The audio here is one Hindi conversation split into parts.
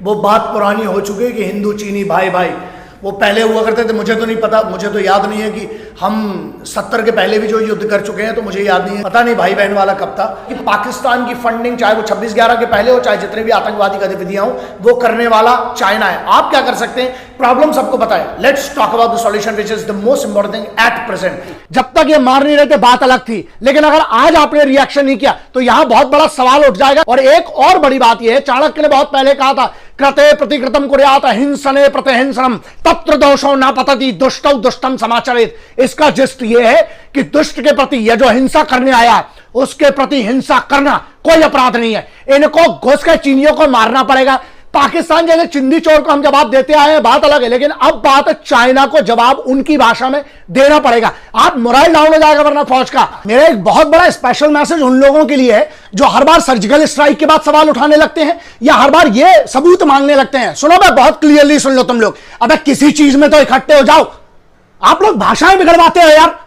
वो बात पुरानी हो चुकी है कि हिंदू चीनी भाई भाई, वो पहले हुआ करते थे। मुझे तो नहीं पता, मुझे तो याद नहीं है कि हम 70 के पहले भी जो युद्ध कर चुके हैं, तो मुझे याद नहीं है, पता नहीं भाई बहन वाला कब था कि पाकिस्तान की फंडिंग, चाहे वो 26/11 के पहले हो, चाहे जितने भी आतंकवादी गतिविधियां हो, वो करने वाला चाइना है। आप क्या कर सकते हैं? प्रॉब्लम सबको पता है। Let's talk about the solution which is the most important thing at present. जब तक ये मार नहीं रहे थे बात अलग थी, लेकिन अगर आज आपने रिएक्शन नहीं किया तो यहां बहुत बड़ा सवाल उठ जाएगा। और एक और बड़ी बात यह है, चाणक्य ने बहुत पहले कहा था, कृते प्रतिकृतम कुर्यात हिंसने प्रतिहिंसनम तत्र दोषो न पतति दुष्टौ दुष्टम समाचरित। इसका जिस्ट ये है कि दुष्ट के प्रति, यह जो हिंसा करने आया उसके प्रति हिंसा करना कोई अपराध नहीं है। इनको घुस के चीनियों को मारना पड़ेगा। पाकिस्तान जैसे चिंदी चोर को हम जवाब देते आए हैं, बात अलग है, लेकिन अब बात है चाइना को जवाब उनकी भाषा में देना पड़ेगा। आप मोरल डाउन हो जाएगा वरना फौज का। मेरा एक बहुत बड़ा स्पेशल मैसेज उन लोगों के लिए है जो हर बार सर्जिकल स्ट्राइक के बाद सवाल उठाने लगते हैं या हर बार ये सबूत मांगने लगते हैं। सुनो, मैं बहुत क्लियरली सुन लो तुम लोग, अबे किसी चीज में तो इकट्ठे हो जाओ। आप लोग भाषाएं बिगड़वाते हो यार।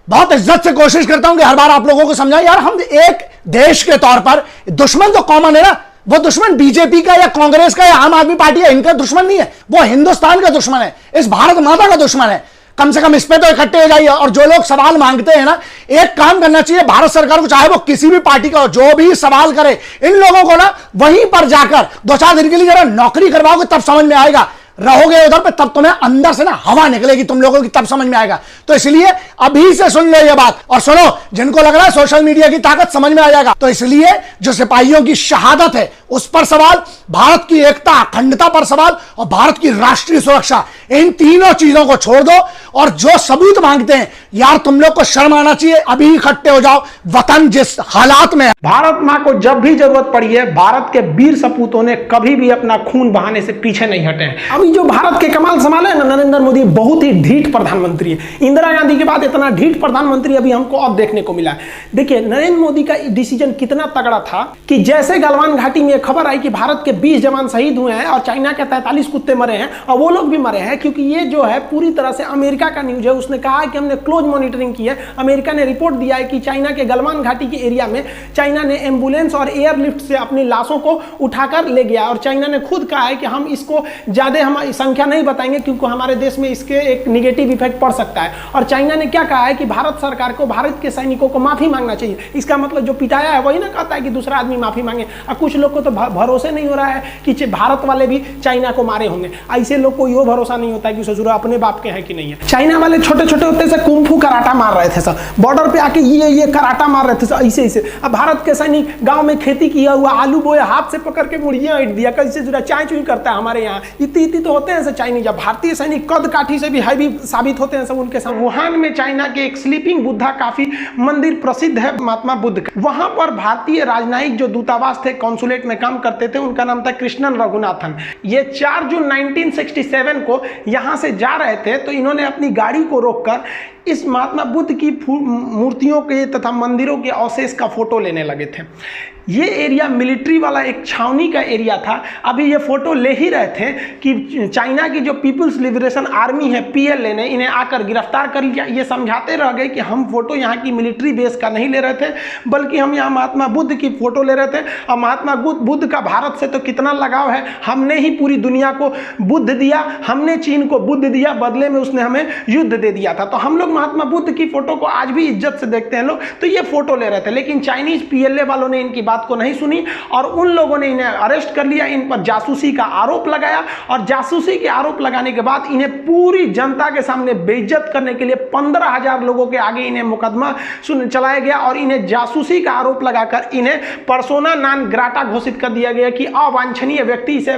बहुत इज्जत से कोशिश करता हूं कि हर बार आप लोगों को समझाएं यार, हम एक देश के तौर पर, दुश्मन तो कॉमन है ना, वो दुश्मन बीजेपी का या कांग्रेस का या आम आदमी पार्टी है, इनका दुश्मन नहीं है, वो हिंदुस्तान का दुश्मन है, इस भारत माता का दुश्मन है। कम से कम इस पे तो इकट्ठे हो जाइए। और जो लोग सवाल मांगते हैं ना, एक काम करना चाहिए भारत सरकार को, चाहे वो किसी भी पार्टी का हो, जो भी सवाल करे, इन लोगों को ना वहीं पर जाकर 2-4 दिन के लिए जरा नौकरी करवाओगे, तब समझ में आएगा। रहोगे उधर पे तब तुम्हें अंदर से ना हवा निकलेगी तुम लोगों की, तब समझ में आएगा। तो इसलिए अभी से सुन लो ये बात। और सुनो, जिनको लग रहा है सोशल मीडिया की ताकत समझ में आ जाएगा, तो इसलिए जो सिपाहियों की शहादत है उस पर सवाल, भारत की एकता अखंडता पर सवाल और भारत की राष्ट्रीय सुरक्षा, इन तीनों चीजों को छोड़ दो। और जो सबूत मांगते हैं यार, तुम लोग को शर्म आना चाहिए। अभी इकट्ठे हो जाओ। वतन जिस हालात में है, भारत मां को जब भी जरूरत पड़ी है, भारत के वीर सपूतों ने कभी भी अपना खून बहाने से पीछे नहीं हटे हैं। अभी जो भारत के कमाल संभाले ना नरेंद्र मोदी, बहुत ही ढीठ प्रधानमंत्री है। इंदिरा गांधी के बाद इतना ढीठ प्रधानमंत्री अभी हमको अब देखने को मिला है। देखिए नरेंद्र मोदी का डिसीजन कितना तगड़ा था कि जैसे गलवान घाटी में खबर आई कि भारत के 20 जवान शहीद हुए हैं और चाइना के 43 कुत्ते मरे हैं, और वो लोग भी मरे हैं, क्योंकि ये जो है पूरी तरह से अमेरिका का न्यूज है। उसने कहा है कि हमने क्लोज मॉनिटरिंग की है। अमेरिका ने रिपोर्ट दिया है कि चाइना के गलवान घाटी के एरिया में चाइना ने एम्बुलेंस और एयरलिफ्ट से अपनी लाशों को उठाकर ले गया। और चाइना ने खुद कहा है कि हम इसको ज्यादा हमारी संख्या नहीं बताएंगे क्योंकि हमारे देश में इसके एक निगेटिव इफेक्ट पड़ सकता है। और चाइना ने क्या कहा है कि भारत सरकार को भारत के सैनिकों को माफी मांगना चाहिए। इसका मतलब जो पिटाया है वही ना कहता है कि दूसरा आदमी माफी मांगे। और कुछ लोग को तो भरोसे नहीं हो रहा है कि भारत वाले भी चाइना को मारे होंगे। ऐसे लोग को ये भरोसा नहीं होता है कि ससुर अपने बाप के हैं कि नहीं है। चाइना वाले छोटे छोटे होते से कुंफू कराटा मार रहे थे सब, बॉर्डर पे आके ये कराटा मार रहे थे सब, ऐसे। अब भारत के सैनिक गांव में खेती किया हुआ आलू बोए, हाथ से पकड़ के मुर्गियां ईट दिया, कैसे जुड़ा चाय चुई करता है हमारे यहाँ। इतनी तो होते हैं चाइनीज। जब भारतीय सैनिक कद काठी से भी हैवी साबित होते हैं सब उनके साथ। वुहान में चाइना के एक स्लीपिंग बुद्धा काफी मंदिर प्रसिद्ध है महात्मा बुद्ध का। वहां पर भारतीय राजनयिक जो दूतावास थे, कॉन्सुलेट में काम करते थे, उनका नाम था कृष्णन रघुनाथन। ये 4 जून 1967 को यहां से जा रहे थे, तो इन्होंने अपनी गाड़ी को रोककर इस महात्मा बुद्ध की मूर्तियों के तथा मंदिरों के अवशेष का फोटो लेने लगे थे। ये एरिया मिलिट्री वाला एक छावनी का एरिया था। अभी ये फोटो ले ही रहे थे कि चाइना की जो पीपुल्स लिबरेशन आर्मी है PLA ने इन्हें आकर गिरफ्तार कर लिया। ये समझाते रह गए कि हम फोटो यहाँ की मिलिट्री बेस का नहीं ले रहे थे, बल्कि हम यहाँ महात्मा बुद्ध की फोटो ले रहे थे। और महात्मा बुद्ध का भारत से तो कितना लगाव है, हमने ही पूरी दुनिया को बुद्ध दिया, हमने चीन को बुद्ध दिया, बदले में उसने हमें युद्ध दे दिया था। तो हम लोग महात्मा बुद्ध की फोटो को आज भी इज्जत से देखते हैं लोग। तो ये फोटो ले रहे थे, लेकिन चाइनीज PLA वालों ने इनकी बात को नहीं सुनी और उन लोगों ने इन्हें अरेस्ट कर लिया। इन पर जासूसी का आरोप लगाया और जासूसी के आरोप लगाने के बाद इन्हें पूरी जनता के सामने बेइज्जत करने के लिए 15,000 लोगों के आगे इन्हें मुकदमा चलाया गया और इन्हें जासूसी का आरोप लगाकर इन्हें पर्सोना नॉन ग्राटा घोषित कर दिया गया कि अवांछनीय व्यक्ति इसे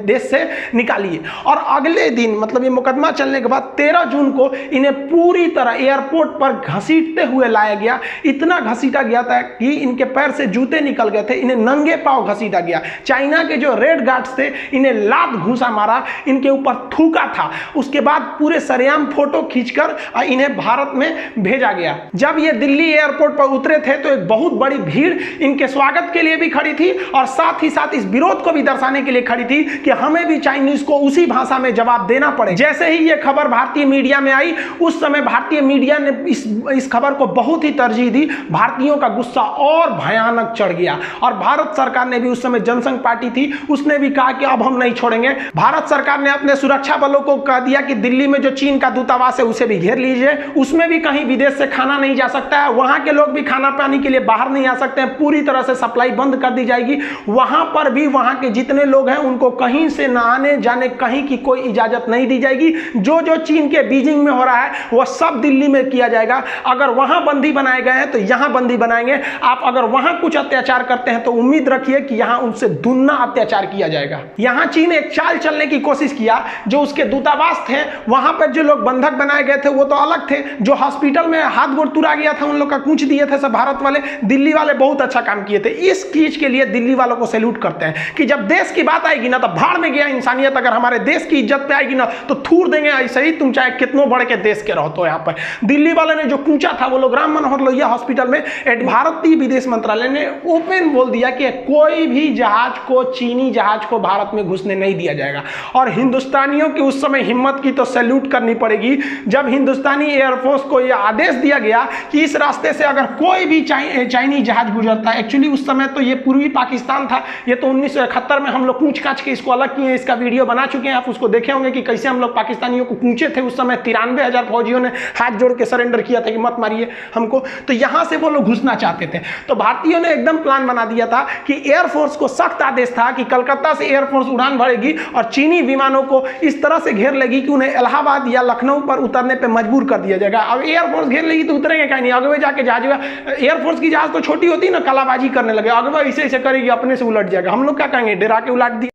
देश से निकालिए। और अगले दिन, मतलब ये मुकदमा चलने के बाद 13 जून को इन्हें पूरी तरह एयरपोर्ट पर घसीटते हुए लाया गया। इतना घसीटा गया था कि इनके पैर से जूते निकल गए थे, इन्हें नंगे पांव घसीटा गया। चाइना के जो रेड गार्ड्स थे इन्हें लात घूसा मारा, इनके ऊपर थूका था। उसके बाद पूरे सरेआम फोटो खींचकर इन्हें भारत में भेजा गया। जब ये दिल्ली एयरपोर्ट पर उतरे थे तो एक बहुत बड़ी भीड़ इनके स्वागत के लिए भी खड़ी थी और साथ ही साथ इस विरोध को भी दर्शाने के लिए खड़ी थी कि हमें भी चाइनीज को उसी भाषा में जवाब जवाब देना पड़े। जैसे ही ये खबर भारतीय मीडिया में आई, उस समय भारतीय मीडिया ने इस खबर को बहुत ही तरजीह दी। भारतीयों का गुस्सा और भयानक चढ़ गया और भारत सरकार ने भी, उस समय जनसंघ पार्टी थी, उसने भी कहा कि अब हम नहीं छोड़ेंगे। भारत सरकार ने अपने सुरक्षा बलों को कह दिया कि दिल्ली में जो चीन का दूतावास है उसे भी घेर लीजिए, उसमें भी कहीं विदेश से खाना नहीं जा सकता है, वहां के लोग भी खाना पानी के लिए बाहर नहीं आ सकते हैं, पूरी तरह से सप्लाई बंद कर दी जाएगी। वहां पर भी वहां के जितने लोग हैं उनको कहीं से न आने जाने कहीं की कोई इजाजत नहीं दी जाएगी। जो जो चीन के बीजिंग में हो रहा है वह सब दिल्ली में किया जाएगा। अगर वहां बंदी बनाए गए हैं तो यहां बंदी बनाएंगे। आप अगर वहां कुछ अत्याचार करते हैं तो उम्मीद रखिए कि यहां उनसे दुगना अत्याचार किया जाएगा। यहां चीन एक चाल चलने की कोशिश किया, जो उसके दूतावास थे वहां पर जो लोग बंधक बनाए गए थे वो तो अलग थे, जो हॉस्पिटल में हाथ गोड़ तुरा गया था उन लोग का कूच दिए थे सब भारत वाले। दिल्ली वाले बहुत अच्छा काम किए थे। इस चीज के लिए दिल्ली वालों को सैल्यूट करते हैं कि जब देश की बात आएगी ना तो भाड़ में गया इंसानियत, अगर हमारे देश की इज्जत पे आएगी ना तो थूर देंगे ऐसे ही, तुम चाहे कितनों बड़े के देश के रहो। तो यहाँ पर दिल्ली वाले ने जो कूचा था वो लोग राम मनोहर लोहिया हॉस्पिटल में, भारतीय विदेश मंत्रालय ने ओपन बोल दिया कि कोई भी जहाज को, चीनी जहाज को भारत में घुसने नहीं दिया जाएगा। और हिंदुस्तानियों की उस समय हिम्मत की तो सैल्यूट करनी पड़ेगी जब हिंदुस्तानी एयरफोर्स को यह आदेश दिया गया कि इस रास्ते से अगर कोई भी चाइनीज जहाज गुजरता है, एक्चुअली उस समय तो ये पूर्वी पाकिस्तान था, ये तो 1971 में हम लोग कूच काच के इसको अलग किए, इसका वीडियो बना चुके हैं, आप उसको देखे होंगे कि कैसे हम लोग पाकिस्तानियों को कूचे थे। उस समय 93,000 फौजियों ने हाथ जोड़ के सरेंडर किया था कि मत मारिए हमको, तो यहां से वो लोग घुसना चाहते थे। तो भारतीयों ने एकदम प्लान बना दिया था कि एयरफोर्स को सख्त आदेश था कि कलकत्ता से एयरफोर्स उड़ान भरेगी और चीनी विमानों को इस तरह से घेर लेगी कि उन्हें इलाहाबाद या लखनऊ पर उतरने पर मजबूर कर दिया जाएगा। अब एयरफोर्स घेर लेगी तो उतरेंगे कहीं नहीं, आगे जाके जहाज, एयरफोर्स की जहाज तो छोटी होती है ना, कलाबाजी करने लगे, आगे ऐसे ऐसे करेगी, अपने से उलट जाएगा, हम लोग क्या कहेंगे, डरा के उलट दिया।